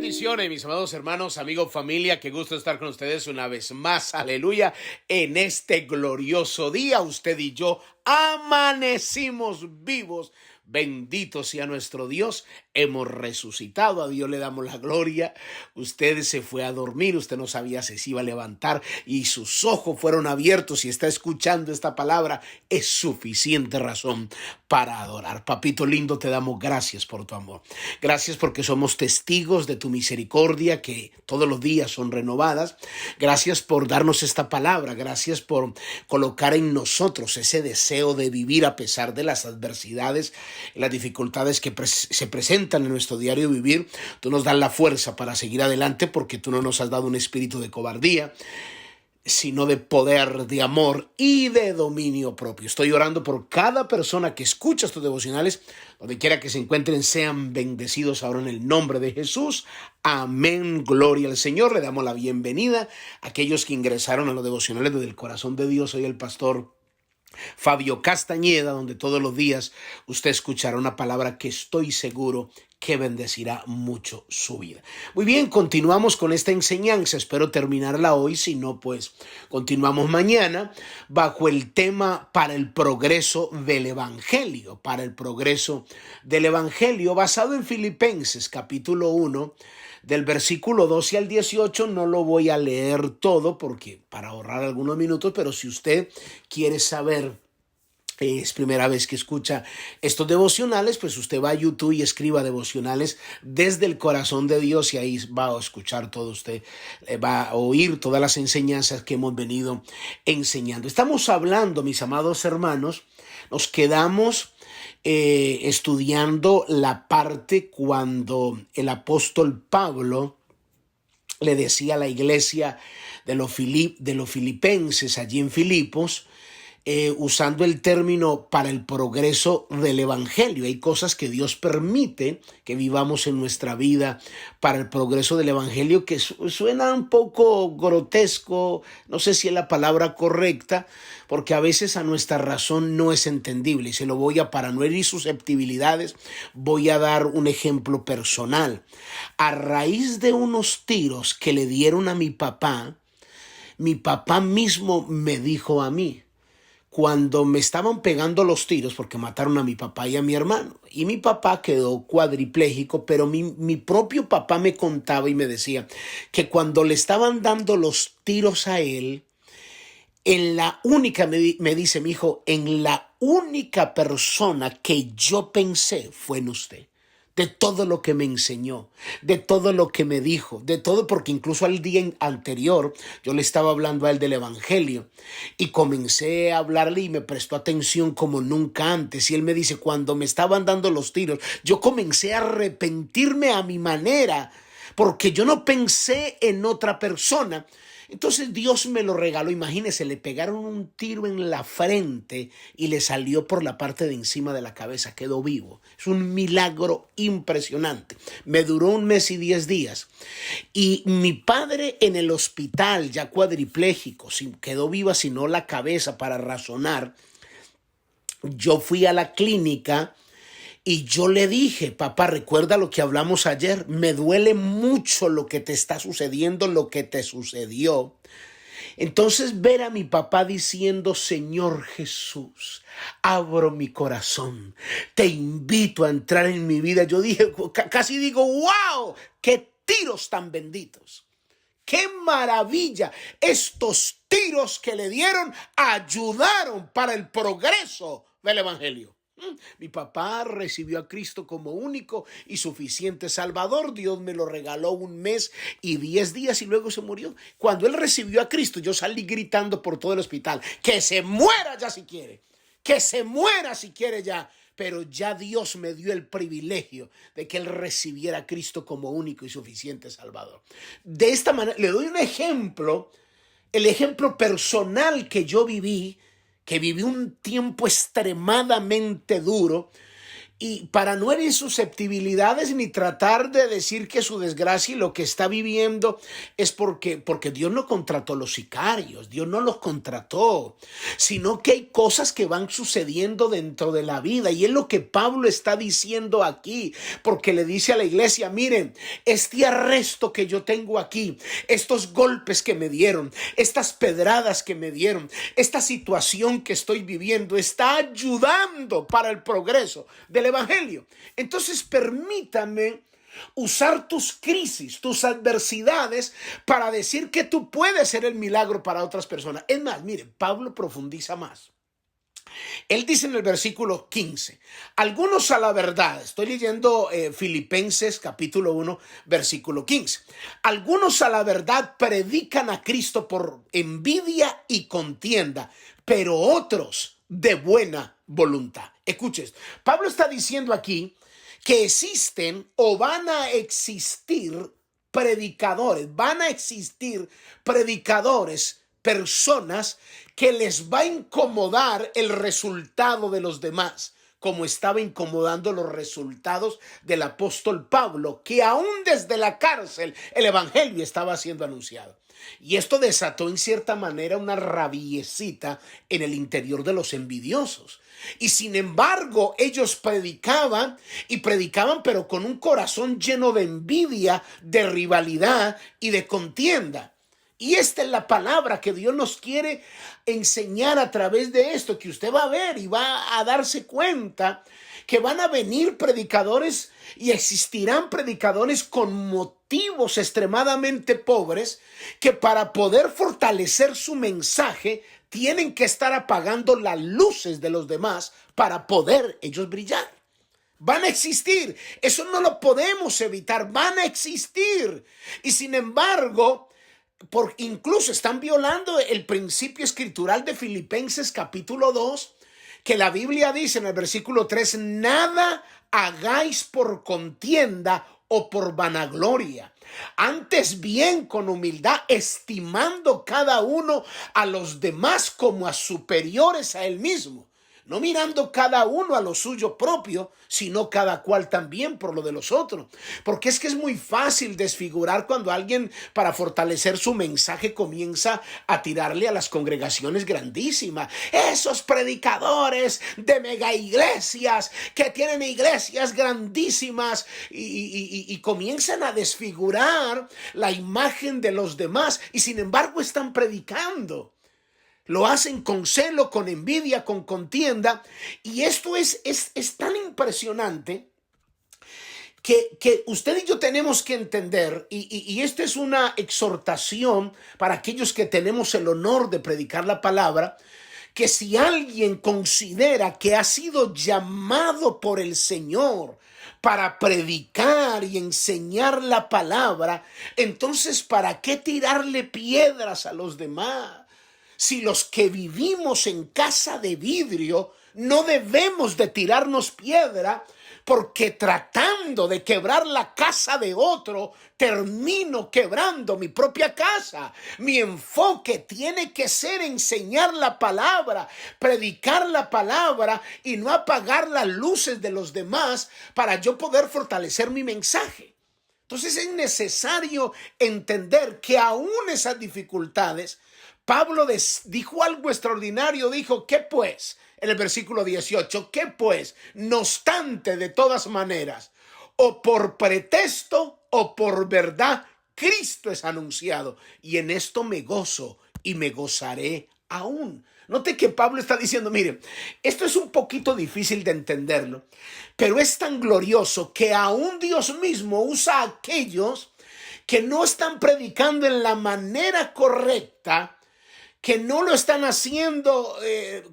Bendiciones, mis amados hermanos, amigos, familia, qué gusto estar con ustedes una vez más, aleluya, en este glorioso día. Usted y yo amanecimos vivos, bendito sea nuestro Dios, hemos resucitado, a Dios le damos la gloria. Usted se fue a dormir, usted no sabía si se iba a levantar y sus ojos fueron abiertos y está escuchando esta palabra, es suficiente razón para adorar. Papito lindo, te damos gracias por tu amor, gracias porque somos testigos de tu misericordia que todos los días son renovadas. Gracias por darnos esta palabra, gracias por colocar en nosotros ese deseo de vivir a pesar de las adversidades, las dificultades que se presentan en nuestro diario vivir. Tú nos das la fuerza para seguir adelante porque tú no nos has dado un espíritu de cobardía, sino de poder, de amor y de dominio propio. Estoy orando por cada persona que escucha estos devocionales, donde quiera que se encuentren, sean bendecidos ahora en el nombre de Jesús. Amén, gloria al Señor. Le damos la bienvenida a aquellos que ingresaron a los devocionales desde el corazón de Dios. Soy el pastor Fabio Castañeda, donde todos los días usted escuchará una palabra que estoy seguro que bendecirá mucho su vida. Muy bien, continuamos con esta enseñanza. Espero terminarla hoy, si no, pues continuamos mañana bajo el tema para el progreso del Evangelio, basado en Filipenses capítulo 1, del versículo 12 al 18. No lo voy a leer todo porque para ahorrar algunos minutos, pero si usted quiere saber, es primera vez que escucha estos devocionales, pues usted va a YouTube y escriba devocionales desde el corazón de Dios y ahí va a escuchar todo. Usted va a oír todas las enseñanzas que hemos venido enseñando. Estamos hablando, mis amados hermanos, nos quedamos estudiando la parte cuando el apóstol Pablo le decía a la iglesia de los filipenses allí en Filipos, usando el término para el progreso del Evangelio. Hay cosas que Dios permite que vivamos en nuestra vida para el progreso del Evangelio que suena un poco grotesco, no sé si es la palabra correcta, porque a veces a nuestra razón no es entendible. Y se lo para no herir susceptibilidades, voy a dar un ejemplo personal. A raíz de unos tiros que le dieron a mi papá mismo me dijo a mí, cuando me estaban pegando los tiros, porque mataron a mi papá y a mi hermano, y mi papá quedó cuadripléjico, pero mi propio papá me contaba y me decía que cuando le estaban dando los tiros a él, me dice mi hijo, en la única persona que yo pensé fue en usted. De todo lo que me enseñó, de todo lo que me dijo, de todo, porque incluso al día anterior yo le estaba hablando a él del Evangelio y comencé a hablarle y me prestó atención como nunca antes. Y él me dice, cuando me estaban dando los tiros, yo comencé a arrepentirme a mi manera, porque yo no pensé en otra persona. Entonces Dios me lo regaló. Imagínese, le pegaron un tiro en la frente y le salió por la parte de encima de la cabeza, quedó vivo. Es un milagro impresionante. Me duró 1 mes y 10 días. Y mi padre en el hospital, ya cuadripléjico, quedó viva, sino la cabeza para razonar. Yo fui a la clínica y yo le dije, papá, recuerda lo que hablamos ayer, me duele mucho lo que te está sucediendo, lo que te sucedió. Entonces ver a mi papá diciendo, Señor Jesús, abro mi corazón, te invito a entrar en mi vida. Yo dije, casi digo, wow, qué tiros tan benditos. ¡Qué maravilla! Estos tiros que le dieron ayudaron para el progreso del Evangelio. Mi papá recibió a Cristo como único y suficiente Salvador. Dios me lo regaló 1 mes y 10 días y luego se murió. Cuando él recibió a Cristo, yo salí gritando por todo el hospital, que se muera ya si quiere, que se muera si quiere ya. Pero ya Dios me dio el privilegio de que él recibiera a Cristo como único y suficiente Salvador. De esta manera, le doy un ejemplo, el ejemplo personal que yo viví, que viví un tiempo extremadamente duro Y para no herir susceptibilidades ni tratar de decir que su desgracia y lo que está viviendo es porque Dios no contrató los sicarios, Dios no los contrató, sino que hay cosas que van sucediendo dentro de la vida. Y es lo que Pablo está diciendo aquí, porque le dice a la iglesia, miren, este arresto que yo tengo aquí, estos golpes que me dieron, estas pedradas que me dieron, esta situación que estoy viviendo está ayudando para el progreso del evangelio. Entonces permítame usar tus crisis, tus adversidades para decir que tú puedes ser el milagro para otras personas. Es más, mire, Pablo profundiza más. Él dice en el versículo 15, algunos a la verdad, estoy leyendo Filipenses capítulo 1, versículo 15. Algunos a la verdad predican a Cristo por envidia y contienda, pero otros de buena voluntad. Escuches, Pablo está diciendo aquí que existen o van a existir predicadores, personas que les va a incomodar el resultado de los demás, como estaba incomodando los resultados del apóstol Pablo, que aún desde la cárcel el evangelio estaba siendo anunciado. Y esto desató en cierta manera una rabiecita en el interior de los envidiosos. Y sin embargo, ellos predicaban, pero con un corazón lleno de envidia, de rivalidad y de contienda. Y esta es la palabra que Dios nos quiere enseñar a través de esto, que usted va a ver y va a darse cuenta que van a venir predicadores y existirán predicadores con motivos extremadamente pobres que para poder fortalecer su mensaje tienen que estar apagando las luces de los demás para poder ellos brillar. Van a existir, eso no lo podemos evitar, van a existir. Y sin embargo, incluso están violando el principio escritural de Filipenses capítulo 2, que la Biblia dice en el versículo 3, nada hagáis por contienda o por vanagloria, antes bien con humildad, estimando cada uno a los demás como a superiores a él mismo, no mirando cada uno a lo suyo propio, sino cada cual también por lo de los otros. Porque es que es muy fácil desfigurar cuando alguien, para fortalecer su mensaje, comienza a tirarle a las congregaciones grandísimas. Esos predicadores de mega iglesias que tienen iglesias grandísimas y comienzan a desfigurar la imagen de los demás y sin embargo están predicando. Lo hacen con celo, con envidia, con contienda. Y esto es tan impresionante que usted y yo tenemos que entender, y esta es una exhortación para aquellos que tenemos el honor de predicar la palabra, que si alguien considera que ha sido llamado por el Señor para predicar y enseñar la palabra, entonces ¿para qué tirarle piedras a los demás? Si los que vivimos en casa de vidrio no debemos de tirarnos piedra, porque tratando de quebrar la casa de otro, termino quebrando mi propia casa. Mi enfoque tiene que ser enseñar la palabra, predicar la palabra y no apagar las luces de los demás para yo poder fortalecer mi mensaje. Entonces es necesario entender que aún esas dificultades, Pablo dijo algo extraordinario, dijo, ¿qué pues? En el versículo 18, ¿qué pues? No obstante, de todas maneras, o por pretexto o por verdad, Cristo es anunciado. Y en esto me gozo y me gozaré aún. Note que Pablo está diciendo, miren, esto es un poquito difícil de entenderlo, pero es tan glorioso que aún Dios mismo usa a aquellos que no están predicando en la manera correcta, que no lo están haciendo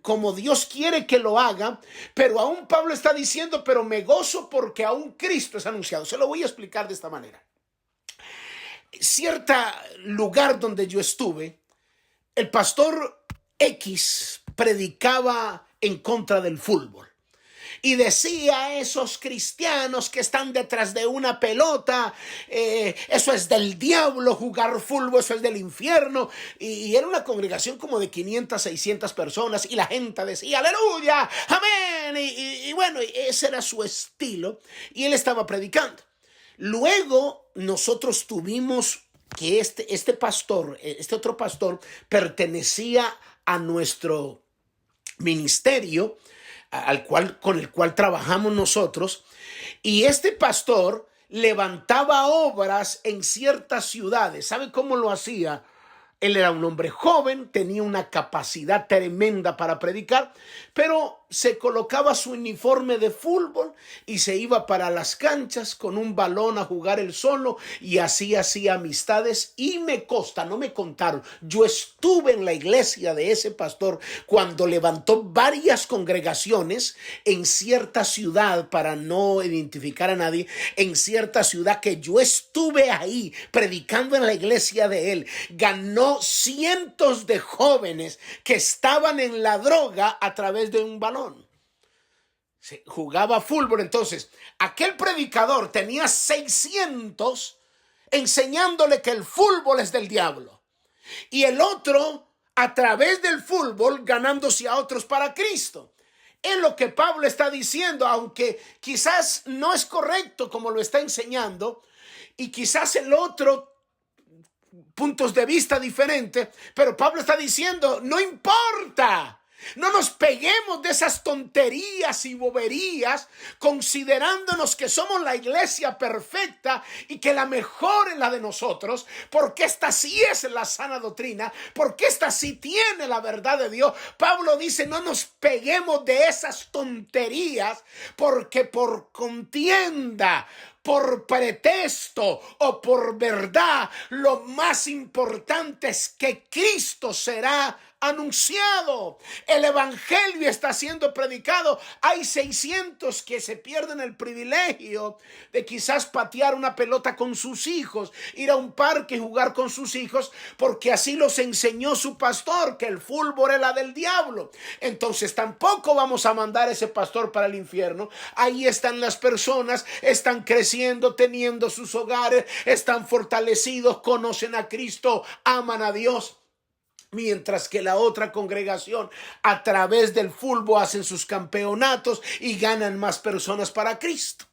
como Dios quiere que lo haga, pero aún Pablo está diciendo, pero me gozo porque aún Cristo es anunciado. Se lo voy a explicar de esta manera. Cierto lugar donde yo estuve, el pastor X predicaba en contra del fútbol. Y decía a esos cristianos que están detrás de una pelota, eso es del diablo, jugar fútbol, eso es del infierno. Y era una congregación como de 500, 600 personas y la gente decía, aleluya, amén. bien. Y bueno, ese era su estilo y él estaba predicando. Luego nosotros tuvimos que este pastor, este otro pastor, pertenecía a nuestro ministerio, con el cual trabajamos nosotros, y este pastor levantaba obras en ciertas ciudades. ¿Sabe cómo lo hacía? Él era un hombre joven, tenía una capacidad tremenda para predicar, pero se colocaba su uniforme de fútbol y se iba para las canchas con un balón a jugar él solo, y así hacía amistades. Y me consta, no me contaron, yo estuve en la iglesia de ese pastor cuando levantó varias congregaciones en cierta ciudad, para no identificar a nadie, en cierta ciudad que yo estuve ahí predicando en la iglesia de él. Ganó cientos de jóvenes que estaban en la droga a través de un balón. Se jugaba fútbol. Entonces, aquel predicador tenía 600 enseñándole que el fútbol es del diablo. Y el otro, a través del fútbol, ganándose a otros para Cristo. Es lo que Pablo está diciendo, aunque quizás no es correcto como lo está enseñando, y quizás el otro puntos de vista diferentes, pero Pablo está diciendo, no importa, no nos peguemos de esas tonterías y boberías, considerándonos que somos la iglesia perfecta y que la mejor es la de nosotros, porque esta sí es la sana doctrina, porque esta sí tiene la verdad de Dios. Pablo dice, no nos peguemos de esas tonterías, porque por contienda, por pretexto o por verdad, lo más importante es que Cristo será anunciado. El evangelio está siendo predicado. Hay 600 que se pierden el privilegio de quizás patear una pelota con sus hijos, ir a un parque y jugar con sus hijos, porque así los enseñó su pastor, que el fútbol es la del diablo. Entonces tampoco vamos a mandar a ese pastor para el infierno. Ahí están las personas, están creciendo, teniendo sus hogares, están fortalecidos, conocen a Cristo, aman a Dios. Mientras que la otra congregación, a través del fútbol, hacen sus campeonatos y ganan más personas para Cristo.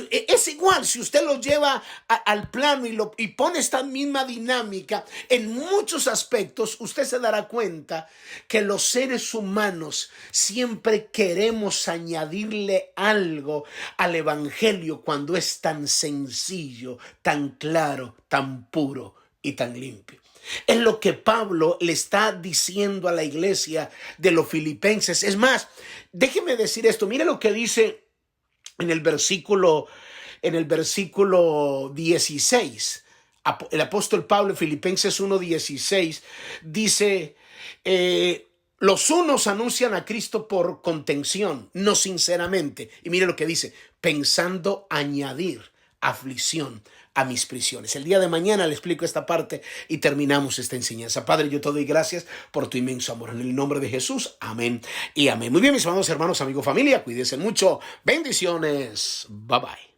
Es igual, si usted lo lleva al plano y pone esta misma dinámica en muchos aspectos, usted se dará cuenta que los seres humanos siempre queremos añadirle algo al evangelio cuando es tan sencillo, tan claro, tan puro y tan limpio. Es lo que Pablo le está diciendo a la iglesia de los filipenses. Es más, déjeme decir esto. Mire lo que dice en el versículo 16. El apóstol Pablo en Filipenses 1:16 dice, los unos anuncian a Cristo por contención, no sinceramente. Y mire lo que dice, pensando añadir aflicción a mis prisiones. El día de mañana le explico esta parte y terminamos esta enseñanza. Padre, yo te doy gracias por tu inmenso amor. En el nombre de Jesús, amén y amén. Muy bien, mis amados hermanos, amigos, familia, cuídense mucho. Bendiciones. Bye bye.